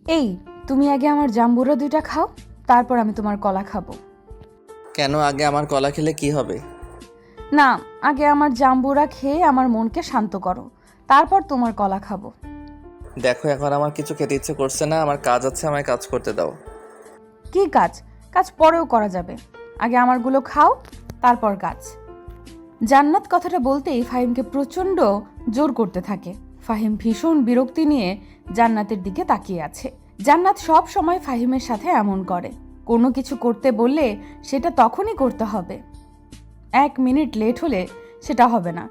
এই, তুমি আগে আমার জাম্বুরা দুইটা খাও, তারপর আমি তোমার কলা খাবো। কেন? আগে আমার কলা খেলে কি হবে? না, আগে আমার জাম্বুরা খেয়ে আমার মনকে শান্ত করো, তারপর তোমার কলা খাবো। দেখো, এখন আমার কিছু খেতে ইচ্ছে করছে না, আমার কাজ আছে, আমায় কাজ করতে দাও। কি কাজ? কাজ পরেও করা যাবে, আগে আমারগুলো খাও, তারপর কাজ। জান্নাত কথাটা বলতেই ফাহিমকে প্রচণ্ড জোর করতে থাকে। ফাহিম ভীষণ বিরক্তি নিয়ে জান্নাতের দিকে তাকিয়ে আছে। জান্নাত সব সময় ফাহিমের সাথে এমন করে, কোনো কিছু করতে বললে সেটা তখনই করতে হবে, 1 মিনিট লেট হলে সেটা হবে না।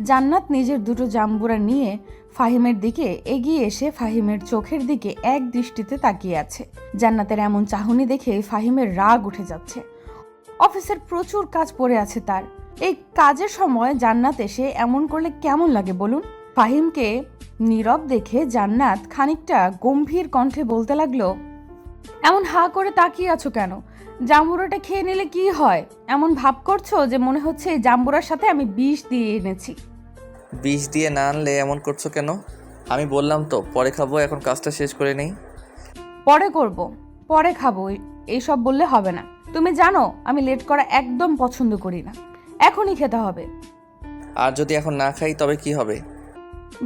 জান্নাত নিজের দুটো জাম্বুরা নিয়ে ফাহিমের দিকে এগিয়ে এসে ফাহিমের চোখের দিকে এক দৃষ্টিতে তাকিয়ে আছে। জান্নাতের এমন চাহনি দেখে ফাহিমের রাগ উঠে যাচ্ছে। অফিসের প্রচুর কাজ পড়ে আছে তার, এই কাজের সময় জান্নাত এসে এমন করলে কেমন লাগে বলুন। ফাহিমকে নীরব দেখে জান্নাত খানিকটা গম্ভীর কণ্ঠে বলতে লাগলো, এমন হা করে তাকিয়ে আছো কেন? জাম্বুরাটা খেয়ে নিলে কি হয়? এমন ভাব করছো যে মনে হচ্ছে এই জাম্বুরার সাথে আমি বিষ দিয়ে এনেছি। বিষ দিয়ে না আনলে এমন করছো কেন? আমি বললাম তো পরে খাবো, এখন কাজটা শেষ করে নেই। পরে করব, পরে খাবো, এইসব বললে হবে না। তুমি জানো আমি লেট করা একদম পছন্দ করি না, এখনই খেতে হবে। আর যদি এখন না খাই তবে কি হবে?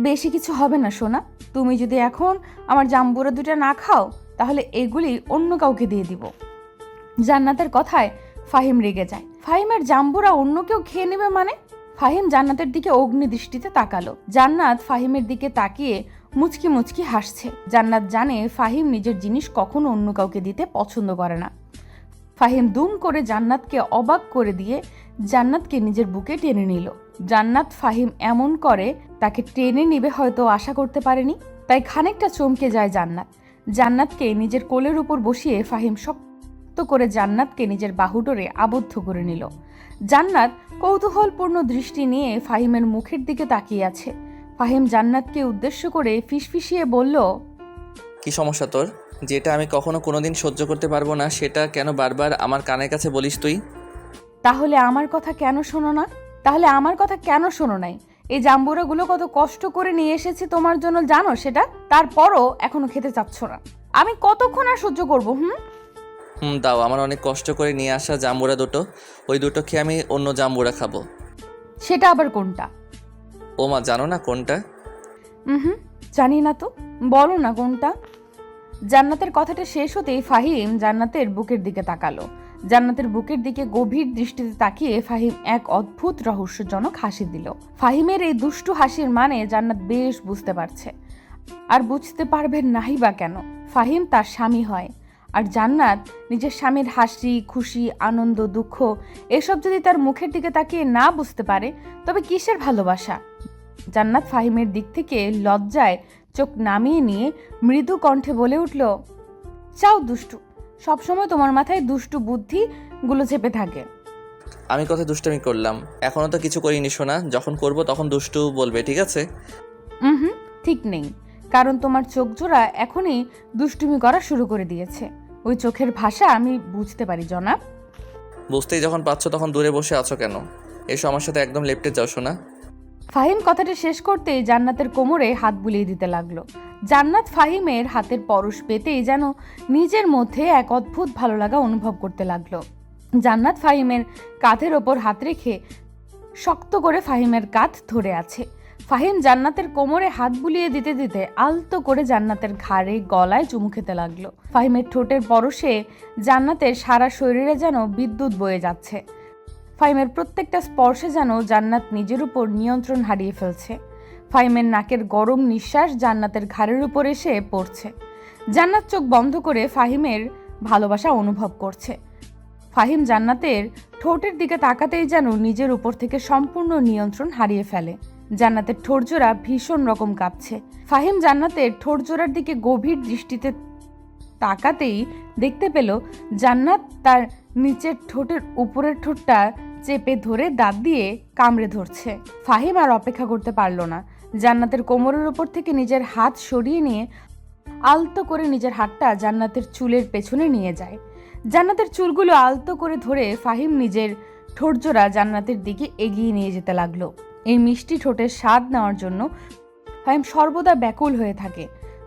বেশি কিছু হবে না সোনা, তুমি যদি এখন আমার জাম্বুরা দুটা না খাও তাহলে এগুলি অন্য কাউকে দিয়ে দিব। জান্নাতের কথায় ফাহিম রেগে যায়। ফাহিমের জাম্বুরা অন্য কেউ খেয়ে নেবে মানে? ফাহিম জান্নাতের দিকে অগ্নি দৃষ্টিতে তাকালো। জান্নাত ফাহিমের দিকে তাকিয়ে মুচকি মুচকি হাসছে। জান্নাত জানে ফাহিম নিজের জিনিস কখনো অন্য কাউকে দিতে পছন্দ করে না। ফাহিম দুম করে জান্নাতকে অবাক করে দিয়ে জান্নাতকে নিজের বুকে টেনে নিল। জান্নাত ফাহিম এমন করে তাকে টেনে নিবে হয়তো আশা করতে পারেনি, তাই খানিকটা চমকে যায় জান্নাত। জান্নাতকে নিজের কোলের উপর বসিয়ে ফাহিম শক্ত করে জান্নাতকে নিজের বাহুডোরে আবদ্ধ করে নিল। জান্নাত কৌতূহলপূর্ণ দৃষ্টি নিয়ে ফাহিমের মুখের দিকে তাকিয়ে আছে। ফাহিম জান্নাতকে উদ্দেশ্য করে ফিসফিসিয়ে বলল, কি সমস্যা তোর? যেটা আমি কখনো কোনোদিন সহ্য করতে পারবো না সেটা কেন বারবার আমার কানের কাছে বলিস তুই? তাহলে আমার কথা কেন শোনো না? তাহলে আমার কথা কেন শোনো নাই? এই জাম্বুরাগুলো কত কষ্ট করে নিয়ে এসেছি তোমার জন্য, জানো সেটা? তারপরও এখনো খেতে চাচ্ছ না। আমি কতক্ষণ আর সহ্য করবো? দাও, আমার অনেক কষ্ট করে নিয়ে আসা জাম্বুরা দুটো, ওই দুটো খেয়ে আমি অন্য জাম্বুরা খাবো। সেটা আবার কোনটা? ও মা, জানো না কোনটা? হুম, জানি না তো, বলো না কোনটা। জান্নাতের কথাটা শেষ হতেই ফাহিম জান্নাতের বুকের দিকে তাকালো। জান্নাতের বুকের দিকে গভীর দৃষ্টিতে তাকিয়ে ফাহিম এক অদ্ভুত রহস্যজনক হাসি দিল। ফাহিমের এই দুষ্টু হাসির মানে জান্নাত বেশ বুঝতে পারছে, আর বুঝতে পারবেন নাহি বা কেন। ফাহিম তার স্বামী হয়, আর জান্নাত নিজের স্বামীর হাসি, খুশি, আনন্দ, দুঃখ এসব যদি তার মুখের দিকে তাকিয়ে না বুঝতে পারে তবে কিসের ভালোবাসা? জান্নাত ফাহিমের দিক থেকে লজ্জায় চোখ নামিয়ে নিয়ে মৃদু কণ্ঠে বলে উঠল, চাও দুষ্টু, সবসময় তোমার মাথায় দুষ্টু বুদ্ধি গুলো চেপে থাকে। আমি কথা দুষ্টামি করলাম? এখনো তো কিছু করিনি সোনা, যখন করব তখন দুষ্টু বলবে, ঠিক আছে? হুম, ঠিক নেই, কারণ তোমার চোখ জোড়া এখনই দুষ্টুমি করা শুরু করে দিয়েছে। ওই চোখের ভাষা আমি বুঝতে পারি জনাব। বুঝতেই যখন পাচ্ছ তখন দূরে বসে আছো কেন? এসো আমার সাথে একদম লেপ্টে যাও সোনা। ফাহিম কথাটা শেষ করতেই জান্নাতের কোমরে হাত বুলিয়ে দিতে লাগলো। জান্নাত ফাহিমের হাতের পরশ পেতেই যেন নিজের মধ্যে এক অদ্ভুত ভালো লাগা অনুভব করতে লাগলো। জান্নাত ফাহিমের কাঁধের ওপর হাত রেখে শক্ত করে ফাহিমের কাঁধ ধরে আছে। ফাহিম জান্নাতের কোমরে হাত বুলিয়ে দিতে দিতে আলতো করে জান্নাতের ঘাড়ে, গলায় চুমু খেতে লাগলো। ফাহিমের ঠোঁটের পরশে জান্নাতের সারা শরীরে যেন বিদ্যুৎ বয়ে যাচ্ছে। ফাহিমের প্রত্যেকটা স্পর্শে যেন জান্নাত নিজের উপর নিয়ন্ত্রণ হারিয়ে ফেলছে। ফাহিমের নাকের গরম নিঃশ্বাস জান্নাতের ঘাড়ের উপর এসে পড়ছে। জান্নাত চোখ বন্ধ করে ফাহিমের ভালোবাসা অনুভব করছে। ফাহিম জান্নাতের ঠোঁটের দিকে তাকাতেই যেন নিজের উপর থেকে সম্পূর্ণ নিয়ন্ত্রণ হারিয়ে ফেলে। জান্নাতের ঠোঁটজোড়া ভীষণ রকম কাঁপছে। ফাহিম জান্নাতের ঠোঁটজোড়ার দিকে গভীর দৃষ্টিতে তাকাতেই দেখতে পেল জান্নাত তার নিচের ঠোঁটের উপরের ঠোঁটটা চেপে ধরে দাঁত দিয়ে কামড়ে ধরছে। ফাহিম আর অপেক্ষা করতে পারল না। জান্নাতের কোমরের উপর থেকে নিজের হাত সরিয়ে নিয়ে আলতো করে নিজের হাতটা জান্নাতের চুলের পেছনে নিয়ে যায়। জান্নাতের চুলগুলো আলতো করে ধরে ফাহিম নিজের ঠোঁটজোড়া জান্নাতের দিকে এগিয়ে নিয়ে যেতে লাগলো। এই মিষ্টি ঠোঁটের স্বাদ নেওয়ার জন্য ফাহিম সর্বদা ব্যাকুল হয়ে থাকে।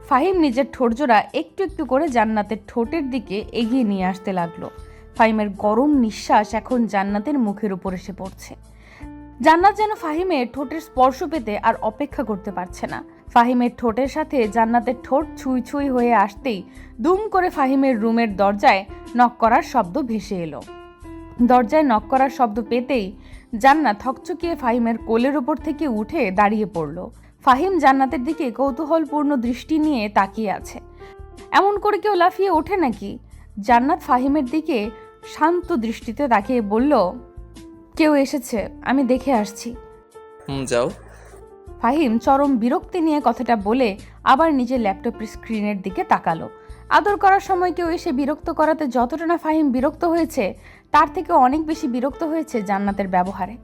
ফাহিম নিজের ঠোঁটজোড়া একটু একটু করে জান্নাতের ঠোঁটের দিকে এগিয়ে নিয়ে আসতে লাগলো। ফাহিমের গরম নিঃশ্বাস এখন জান্নাতের মুখের উপর এসে পড়ছে। জান্নাত যেন ফাহিমের ঠোঁটের স্পর্শ পেতে আর অপেক্ষা করতে পারছে না। ফাহিমের ঠোঁটের সাথে জান্নাতের ঠোঁট ছুঁই ছুঁই হয়ে আসতেই দুম করে ফাহিমের রুমের দরজায় নক করার শব্দ ভেসে এলো। দরজায় নক করার শব্দ পেতেই জান্নাত হকচকিয়ে ফাহিমের কোলের ওপর থেকে উঠে দাঁড়িয়ে পড়ল। ফাহিম জান্নাতের দিকে কৌতূহলপূর্ণ দৃষ্টি নিয়ে তাকিয়ে আছে। এমন করে কেউ লাফিয়ে ওঠে নাকি? জান্নাত ফাহিমের দিকে শান্ত দৃষ্টিতে তাকিয়ে বলল, কেউ এসেছে, আমি দেখে আসছি। যাও। ফাহিম চরম বিরক্তি নিয়ে কথাটা বলে আবার নিজের ল্যাপটপের স্ক্রিনের দিকে তাকালো। আদর করার সময় কেউ এসে বিরক্ত করাতে যতটা না ফাহিম বিরক্ত হয়েছে, তার থেকে অনেক বেশি বিরক্ত হয়েছে জান্নাতের ব্যবহারে।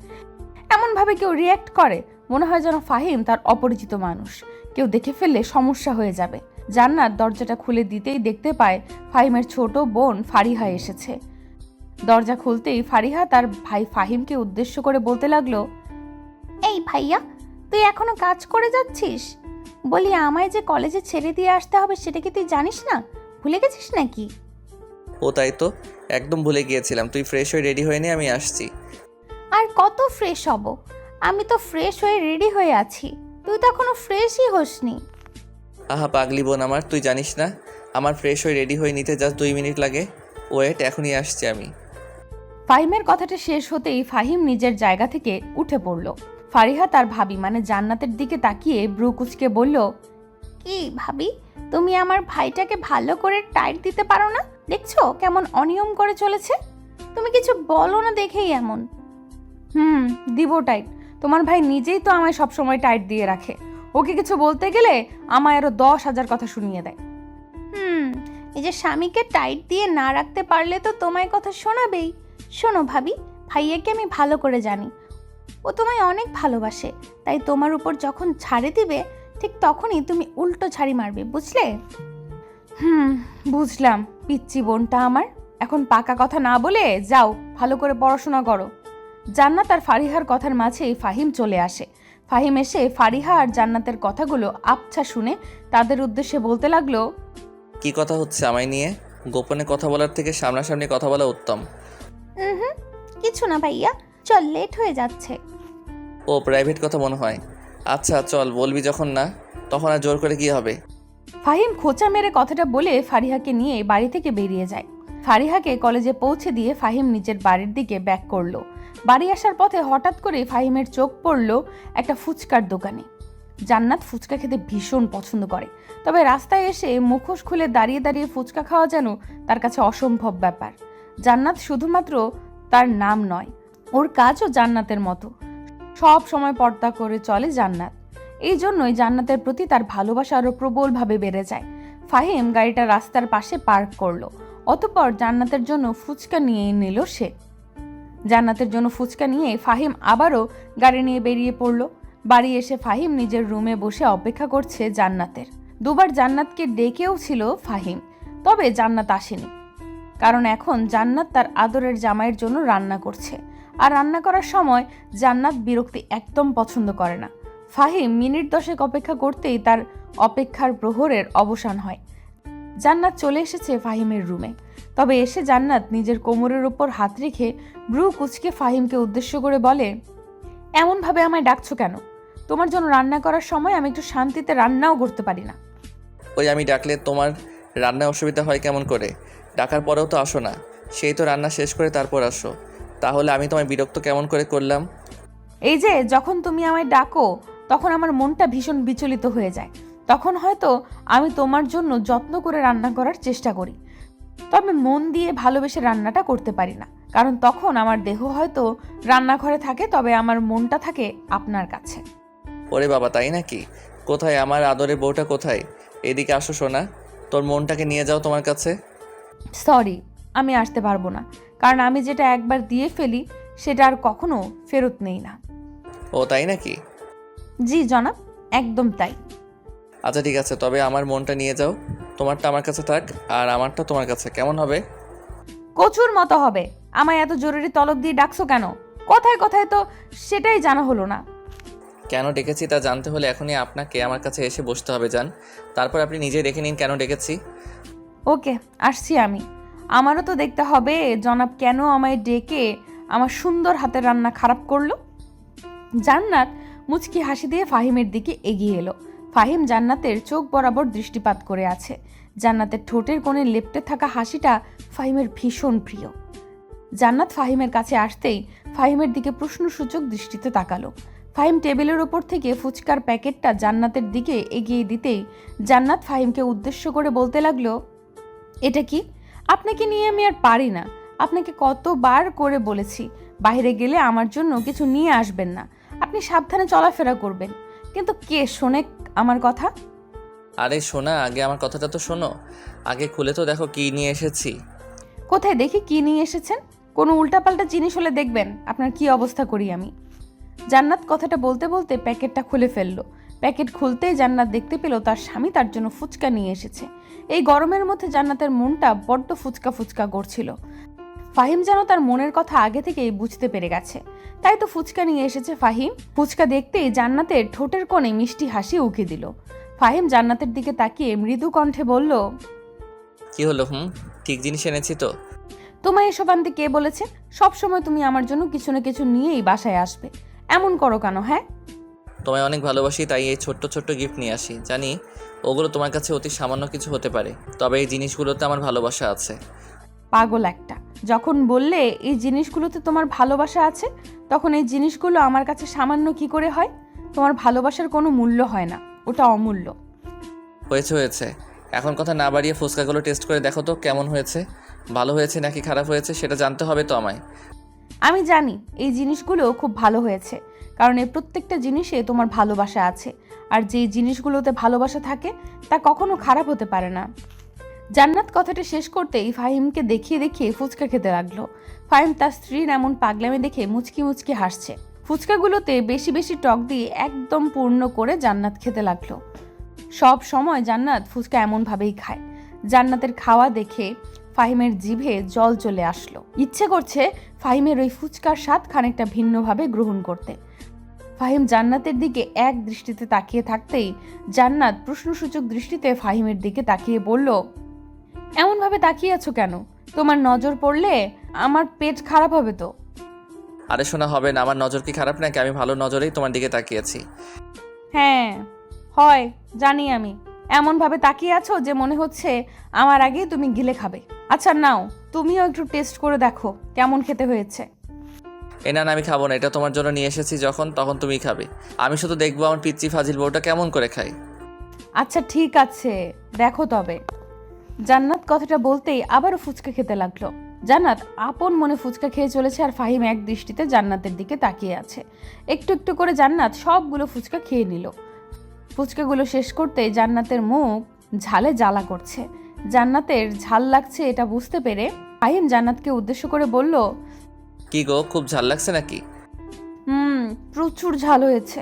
এমনভাবে কেউ রিয়্যাক্ট করে মনে হয় যেন ফাহিম তার অপরিচিত মানুষ, কেউ দেখে ফেললে সমস্যা হয়ে যাবে। জান্নাত দরজাটা খুলে দিতেই দেখতে পায় ফাহিমের ছোট বোন ফারিহা এসেছে। দরজা খুলতেই ফারিহা তার ভাই ফাহিমকে উদ্দেশ্য করে বলতে লাগলো, এই ভাইয়া, তুই এখনো কাজ করে যাচ্ছিস? বলি, আমায় যে কলেজে ছেড়ে দিয়ে আসতে হবে সেটা কি তুই জানিস না? ভুলে গেছিস নাকি? ও তাই তো, একদম ভুলে গিয়েছিলাম। তুই ফ্রেশ হয়ে রেডি হয়ে নে, আমি আসছি। আর কত ফ্রেশ হব? আমি তো ফ্রেশ হয়ে রেডি হয়ে আছি, তুই তো এখনো ফ্রেশই হসনি। আহা পাগলি বোন আমার, তুই জানিস না আমার ফ্রেশ হয়ে রেডি হয়ে নিতে জাস্ট 2 মিনিট লাগে। ওয়েট, এখনই আসছি আমি। ফাহিমের কথাটা শেষ হতেই ফাহিম নিজের জায়গা থেকে উঠে পড়ল। ফারিহা তার ভাবি মানে জান্নাতের দিকে তাকিয়ে ব্রু কুচকে বলল, কি ভাবি, তুমি আমার ভাইটাকে ভালো করে টাইট দিতে পারো না? দেখছো কেমন অনিয়ম করে চলেছে? তুমি কিছু বলো না দেখেই এমন। দিব টাইট। তোমার ভাই নিজেই তো আমায় সবসময় টাইট দিয়ে রাখে, ওকে কিছু বলতে গেলে আমায় আরো 10,000 কথা শুনিয়ে দেয়। এই যে স্বামীকে টাইট দিয়ে না রাখতে পারলে তো তোমায় কথা শোনাবেই। শোনো ভাবি, ভাইয়াকে আমি ভালো করে জানি, ও তোমায় অনেক ভালোবাসে। তাই তোমার উপর যখন ছাড়ে দিবে ঠিক তখনই তুমি উল্টো ছাড়ি মারবে, বুঝলে? বুঝলাম পিচ্চি বোনটা আমার। এখন পাকা কথা না বলে যাও, ভালো করে পড়াশোনা করো। জান্নাত আর ফারিহার কথার মাঝেই ফাহিম চলে আসে। ফাহিম এসে ফারিহা আর জান্নাতের কথাগুলো আবছা শুনে তাদের উদ্দেশ্যে বলতে লাগলো, কি কথা হচ্ছে আমায় নিয়ে? গোপনে কথা বলার থেকে সামনাসামনি কথা বলা উত্তম। কিছু না ভাইয়া, চল, লেট হয়ে যাচ্ছে। ও প্রাইভেট কথা মনে হয়। আচ্ছা চল, বলবি যখন না, তখন আর জোর করে কি হবে। ফাহিম খোঁচা মেরে কথাটা বলে ফারিহাকে নিয়ে বাড়ি থেকে বেরিয়ে যায়। ফারিহাকে কলেজে পৌঁছে দিয়ে ফাহিম নিজের বাড়ির দিকে ব্যাক করলো। বাড়ি আসার পথে হঠাৎ করে ফাহিমের চোখ পড়ল একটা ফুচকার দোকানে। জান্নাত ফুচকা খেতে ভীষণ পছন্দ করে, তবে রাস্তায় এসে মুখোশ খুলে দাঁড়িয়ে দাঁড়িয়ে ফুচকা খাওয়া যেন তার কাছে অসম্ভব ব্যাপার। জান্নাত শুধুমাত্র তার নাম নয়, ওর কাজও জান্নাতের মতো। সব সময় পর্দা করে চলে জান্নাত। এই জন্যই জান্নাতের প্রতি তার ভালোবাসা আরও প্রবলভাবে বেড়ে যায়। ফাহিম গাড়িটা রাস্তার পাশে পার্ক করলো, অতঃপর জান্নাতের জন্য ফুচকা নিয়ে নিল সে। জান্নাতের জন্য ফুচকা নিয়ে ফাহিম আবারও গাড়ি নিয়ে বেরিয়ে পড়ল। বাড়ি এসে ফাহিম নিজের রুমে বসে অপেক্ষা করছে জান্নাতের। দুবার জান্নাতকে ডেকেও ছিল ফাহিম, তবে জান্নাত আসেনি, কারণ এখন জান্নাত তার আদরের জামাইয়ের জন্য রান্না করছে। আর রান্না করার সময় জান্নাত বিরক্তি একদম পছন্দ করে না। ফাহিম মিনিট 10 অপেক্ষা করতেই তার অপেক্ষার প্রহরের অবসান হয়। জান্নাত চলে এসেছে ফাহিমের রুমে, তবে এসে জান্নাত নিজের কোমরের উপর হাত রেখে ব্রু কুচকে ফাহিমকে উদ্দেশ্য করে বলে, এমনভাবে আমায় ডাকছো কেন? তোমার জন্য রান্না করার সময় আমি একটু শান্তিতে রান্নাও করতে পারি না। ওই আমি ডাকলে তোমার রান্নায় অসুবিধা হয় কেমন করে? ডাকার পরেও তো আসো না, সেই তো রান্না শেষ করে তারপর আসো। তাহলে আমি তোমায় বিরক্ত কেমন করে করলাম? এই যে যখন তুমি আমায় ডাকো তখন আমার মনটা ভীষণ বিচলিত হয়ে যায়। তখন হয়তো আমি তোমার জন্য যত্ন করে রান্না করার চেষ্টা করি, তবে মন দিয়ে ভালোবেসে রান্নাটা করতে পারি না, কারণ তখন আমার দেহ হয়তো রান্নাঘরে থাকে, তবে আমার মনটা থাকে আপনার কাছে। ওরে বাবা, তাই নাকি? কোথায় আমার আদরের বউটা কোথায়? এদিকে আসো সোনা, তোর মনটাকে নিয়ে যাও তোমার কাছে। সরি, আমি আসতে পারবো না, কারণ আমি যেটা একবার দিয়ে ফেলি সেটা আর কখনো ফেরত নেই না। ও তাই নাকি? জি জনাব, একদম তাই। আচ্ছা ঠিক আছে, তবে আমার মনটা নিয়ে যাও। তোমারটা আমার কাছে থাক আর আমারটা তোমার কাছে, কেমন হবে? কচুর মতো হবে। আমায় এত জরুরি তলব দিয়ে ডাকছো কেন? কথায় কথায় তো সেটাই জানা হলো না। কেন ডেকেছি তা জানতে হলে এখনই আপনাকে আমার কাছে এসে বসতে হবে জান। তারপর আপনি নিজেই দেখে নিন কেন ডেকেছি। ওকে, আসছি আমি। আমারও তো দেখতে হবে জনাব কেন আমায় ডেকে আমার সুন্দর হাতের রান্না খারাপ করলো। জান্নাত মুচকি হাসি দিয়ে ফাহিমের দিকে এগিয়ে এলো। ফাহিম জান্নাতের চোখ বরাবর দৃষ্টিপাত করে আছে। জান্নাতের ঠোঁটের কোণে লেপ্টে থাকা হাসিটা ফাহিমের ভীষণ প্রিয়। জান্নাত ফাহিমের কাছে আসতেই ফাহিমের দিকে প্রশ্নসূচক দৃষ্টিতে তাকালো। ফাহিম টেবিলের ওপর থেকে ফুচকার প্যাকেটটা জান্নাতের দিকে এগিয়ে দিতেই জান্নাত ফাহিমকে উদ্দেশ্য করে বলতে লাগলো, এটা কি? আপনাকে নিয়ে আমি আর পারি না। আপনাকে কতবার করে বলেছি বাইরে গেলে আমার জন্য কিছু নিয়ে আসবেন না, আপনি সাবধানে চলাফেরা করবেন, কিন্তু কে শোনে আমার কথা? আরে শোনা, আগে আমার কথাটা তো শোনো। আগে খুলে তো দেখো কি নিয়ে এসেছি। কোথায় দেখি কি নিয়ে এসেছেন? কোনো উল্টাপাল্টা জিনিস হলে দেখবেন আপনার কি অবস্থা করি আমি। জান্নাত কথাটা বলতে বলতে প্যাকেটটা খুলে ফেললো। প্যাকেট খুলতেই জান্নাত দেখতে পেল তার স্বামী তার জন্য ফুচকা নিয়ে এসেছে। এই গরমের মধ্যে জান্নাতের মনটা বড্ড ফুচকা ফুচকা করছিল। ফাহিম যেন তার মনের কথা আগে থেকেই বুঝতে পেরে গেছে, তাই তো ফুচকা নিয়ে এসেছে ফাহিম। ফুচকা দেখতেই জান্নাতের ঠোঁটের কোণে মিষ্টি হাসি উকি দিল। ফাহিম জান্নাতের দিকে তাকিয়ে মৃদু কণ্ঠে বলল, কি হলো? ঠিক জিনিস এনেছি তো। তোমায় এসব আনতে কে বলেছে? সব সময় তুমি আমার জন্য কিছু না কিছু নিয়েই বাসায় আসবে, এমন করো কেন? হ্যাঁ, তোমায় অনেক ভালোবাসি তাই এই ছোট্ট ছোট্ট গিফট নিয়ে আসি। জানি ওগুলো তোমার কাছে অতি সামান্য কিছু হতে পারে, তবে এই জিনিসগুলোতে আমার ভালোবাসা আছে। পাগল একটা। যখন বললে এই জিনিসগুলোতে তোমার ভালোবাসা আছে, তখন এই জিনিসগুলো আমার কাছে সামান্য কি করে হয়? তোমার ভালোবাসার কোনো মূল্য হয় না, ওটা অমূল্য। হয়েছে, এখন কথা না বাড়িয়ে ফুচকাগুলো টেস্ট করে দেখো তো কেমন হয়েছে। ভালো হয়েছে নাকি খারাপ হয়েছে সেটা জানতে হবে তো আমায়। আমি জানি এই জিনিসগুলো খুব ভালো হয়েছে, কারণ এই প্রত্যেকটা জিনিসে তোমার ভালোবাসা আছে, আর যেই জিনিসগুলোতে ভালোবাসা থাকে তা কখনো খারাপ হতে পারে না। জান্নাত কথাটা শেষ করতেই ফাহিমকে দেখিয়ে দেখিয়ে ফুচকা খেতে লাগলো। ফাহিম তার স্ত্রীর এমন পাগলামি দেখে মুচকি মুচকি হাসছে। ফুচকাগুলোতে বেশি বেশি টক দিয়ে একদম পূর্ণ করে জান্নাত খেতে লাগলো। সব সময় জান্নাত ফুচকা এমনভাবেই খায়। জান্নাতের খাওয়া দেখে ফাহিমের জিভে জল চলে আসলো। ইচ্ছে করছে ফাহিমের ওই ফুচকার স্বাদ খানিকটা ভিন্নভাবে গ্রহণ করতে। ফাহিম জান্নাতের দিকে এক দৃষ্টিতে তাকিয়ে থাকতেই জান্নাত প্রশ্নসূচক দৃষ্টিতে ফাহিমের দিকে তাকিয়ে বলল, এমনভাবে তাকিয়ে আছো কেন? তোমার নজর পড়লে আমার পেট খারাপ হবে তো। আরে শোনা, হবে না। আমার নজর কি খারাপ নাকি? আমি ভালো নজরেই তোমার দিকে তাকিয়েছি। হ্যাঁ হয়, জানি আমি। এমনভাবে তাকিয়ে আছো যে মনে হচ্ছে আমার আগে তুমি গিলে খাবে। আচ্ছা নাও, তুমিও একটু টেস্ট করে দেখো কেমন খেতে হয়েছে। না, আমি খাবো না। এটা তোমার জন্য নিয়ে এসেছি, তখন তুমিই খাবে। আমি শুধু দেখবো আমার পিচ্চি ফাজিল বউটা কেমন করে খায়। আচ্ছা ঠিক আছে, দেখো তবে। জান্নাত কথাটা বলতেই আবারও ফুচকা খেতে লাগলো। জান্নাত আপন মনে ফুচকা খেয়ে চলেছে, আর ফাহিম এক দৃষ্টিতে জান্নাতের দিকে তাকিয়ে আছে। একটু একটু করে জান্নাত সবগুলো ফুচকা খেয়ে নিল। ফুচকাগুলো শেষ করতে জান্নাতের মুখ ঝালে জ্বালা করছে। জান্নাতের ঝাল লাগছে এটা বুঝতে পেরে ফাহিম জান্নাতকে উদ্দেশ্য করে বলল, কি গো, খুব ঝাল লাগছে নাকি? প্রচুর ঝাল হয়েছে,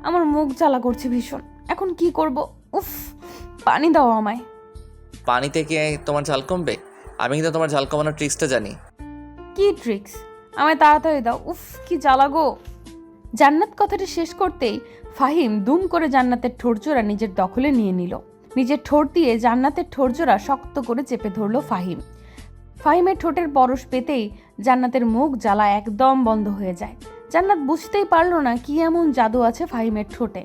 আমার মুখ জ্বালা করছে ভীষণ। এখন কি করব? উফ, পানি দাও আমায়। পানিতে কি তোমার ঝাল কমবে? আমি কিন্তু তোমার ঝাল কমানোর ট্রিক্সটা জানি। কি ট্রিক্স? আমায় তাড়াতাড়ি দাও। উফ, কি জ্বালা গো। জান্নাত কথাটা শেষ করতেই ফাহিম দুম করে জান্নাতের ঠোঁটজোড়া নিজের দখলে নিয়ে নিল। নিজের ঠোঁট দিয়ে জান্নাতের ঠোঁটজোড়া শক্ত করে চেপে ধরল ফাহিম। ফাহিমের ঠোঁটের পরশ পেতেই জান্নাতের মুখ জ্বালা একদম বন্ধ হয়ে যায়। জান্নাত বুঝতেই পারলো না কি এমন জাদু আছে ফাহিমের ঠোঁটে,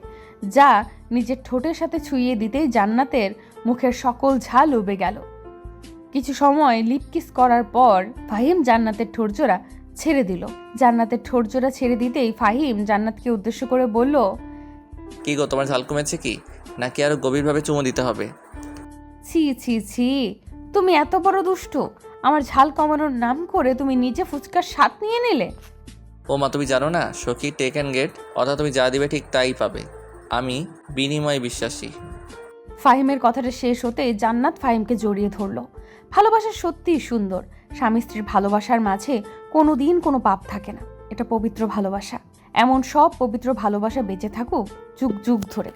যা নিজের ঠোঁটের সাথে ছুঁয়ে দিতেই জান্নাতের মুখের সকল ঝাল উবে গেল। কিছু সময় লিপকিস করার পর ফাহিম জান্নাতের ঠোঁটজোড়া ছেড়ে দিল। জান্নাতের ঠোঁটজোড়া ছেড়ে দিতেই ফাহিম জান্নাতকে উদ্দেশ্য করে বলল, কি গো, তোমার ঝাল কমেছে কি, নাকি আরো গভীরভাবে চুমু দিতে হবে? ছি ছি ছি, তুমি এত বড় দুষ্ট! আমার ঝাল কমানোর নাম করে তুমি নিজে ফুচকার স্বাদ নিয়ে নিলে। ও মা, তুমি জানো না সখী টেক অ্যান্ড গেট, অর্থাৎ তুমি যা দিবে ঠিক তাই পাবে। আমি বিনিময় বিশ্বাসী। ফাহিমের কথাটা শেষ হতে জান্নাত ফাহিমকে জড়িয়ে ধরল। ভালোবাসা সত্যিই সুন্দর। স্বামী স্ত্রীর ভালোবাসার মাঝে কোনোদিন কোনো পাপ থাকে না, এটা পবিত্র ভালোবাসা। এমন সব পবিত্র ভালোবাসা বেঁচে থাকুক যুগ যুগ ধরে।